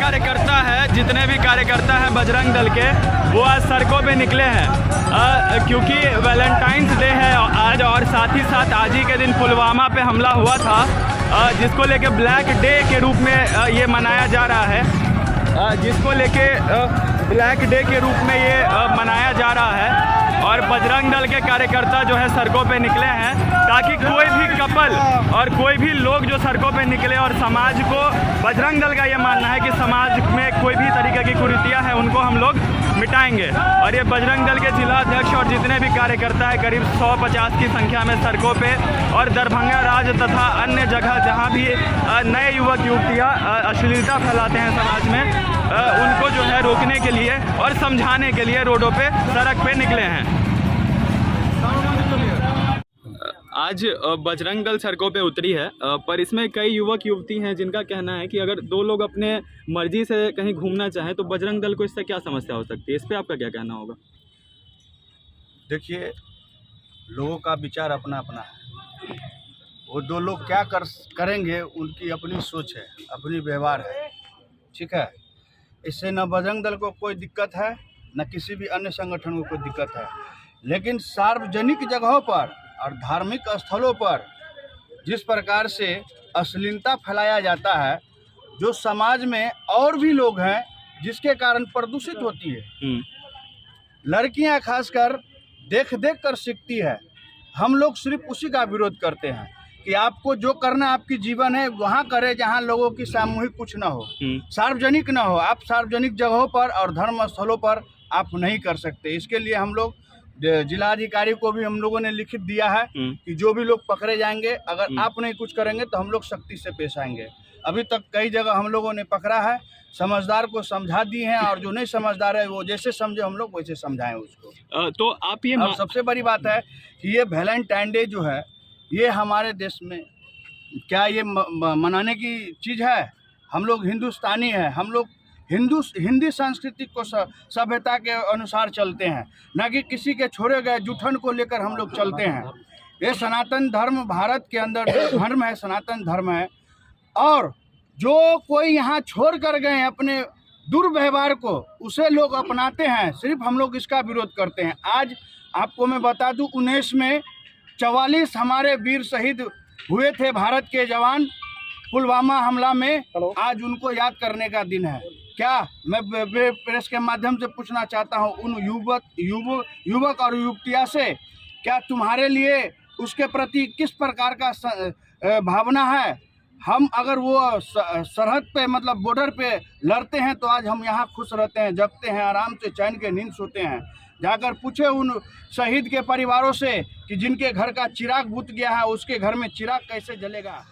कार्यकर्ता है, जितने भी कार्यकर्ता हैं बजरंग दल के, वो आज सड़कों पे निकले हैं क्योंकि वैलेंटाइंस डे है आज, और साथ ही साथ आज ही के दिन पुलवामा पे हमला हुआ था, जिसको लेके ब्लैक डे के रूप में ये मनाया जा रहा है, जिसको लेके ब्लैक डे के रूप में ये मनाया जा रहा है। और बजरंग दल के कार्यकर्ता जो है सड़कों पे निकले हैं ताकि कोई भी कपल और कोई भी लोग जो सड़कों पे निकले, और समाज को, बजरंग दल का ये मानना है कि समाज में कोई भी तरीके की कुरीतियाँ हैं उनको हम लोग मिटाएंगे। और ये बजरंग दल के जिला अध्यक्ष और जितने भी कार्यकर्ता है करीब 150 की संख्या में सड़कों पे, और दरभंगा राज्य तथा अन्य जगह जहाँ भी नए युवक युवतियाँ अश्लीलता फैलाते हैं समाज में, उनको जो है रोकने के लिए और समझाने के लिए रोडों पे सड़क पे निकले हैं। आज बजरंग दल सड़कों पे उतरी है, पर इसमें कई युवक युवती हैं जिनका कहना है कि अगर दो लोग अपने मर्जी से कहीं घूमना चाहें तो बजरंग दल को इससे क्या समस्या हो सकती है, इस पे आपका क्या कहना होगा? देखिए, लोगों का विचार अपना अपना है, वो दो लोग क्या करेंगे उनकी अपनी सोच है, अपनी व्यवहार है, ठीक है। इससे न बजरंग दल को कोई दिक्कत है, न किसी भी अन्य संगठन को कोई दिक्कत है, लेकिन सार्वजनिक जगहों पर और धार्मिक स्थलों पर जिस प्रकार से अश्लीलता फैलाया जाता है, जो समाज में और भी लोग हैं जिसके कारण प्रदूषित होती है, लड़कियां खासकर देख कर सीखती है। हम लोग सिर्फ उसी का विरोध करते हैं कि आपको जो करना आपकी जीवन है वहाँ करें जहाँ लोगों की सामूहिक कुछ ना हो, सार्वजनिक ना हो। आप सार्वजनिक जगहों पर और धर्म स्थलों पर आप नहीं कर सकते। इसके लिए हम लोग जिलाधिकारी को भी हम लोगों ने लिखित दिया है कि जो भी लोग पकड़े जाएंगे, अगर आप नहीं कुछ करेंगे तो हम लोग सख्ती से पेश आएंगे। अभी तक कई जगह हम लोगों ने पकड़ा है, समझदार को समझा दिए हैं, और जो नहीं समझदार है वो जैसे समझे हम लोग वैसे समझाएं उसको। तो आप ये सबसे बड़ी बात है कि ये वैलेंटाइन डे जो है ये हमारे देश में क्या ये मनाने की चीज़ है? हम लोग हिंदुस्तानी हैं, हम लोग हिंदी संस्कृति को सभ्यता के अनुसार चलते हैं, न कि किसी के छोड़े गए जूठन को लेकर हम लोग चलते हैं। ये सनातन धर्म, भारत के अंदर जो धर्म है सनातन धर्म है, और जो कोई यहाँ छोड़ कर गए अपने दुर्व्यवहार को उसे लोग अपनाते हैं, सिर्फ हम लोग इसका विरोध करते हैं। आज आपको मैं बता दूं, 19 में 44 हमारे वीर शहीद हुए थे भारत के जवान पुलवामा हमला में, आज उनको याद करने का दिन है। क्या मैं प्रेस के माध्यम से पूछना चाहता हूं उन युवक और युवतियां से, क्या तुम्हारे लिए उसके प्रति किस प्रकार का भावना है? हम अगर वो सरहद पे मतलब बॉर्डर पे लड़ते हैं तो आज हम यहाँ खुश रहते हैं, जगते हैं, आराम से चैन के नींद सोते हैं। जाकर पूछे उन शहीद के परिवारों से कि जिनके घर का चिराग बुझ गया है उसके घर में चिराग कैसे जलेगा।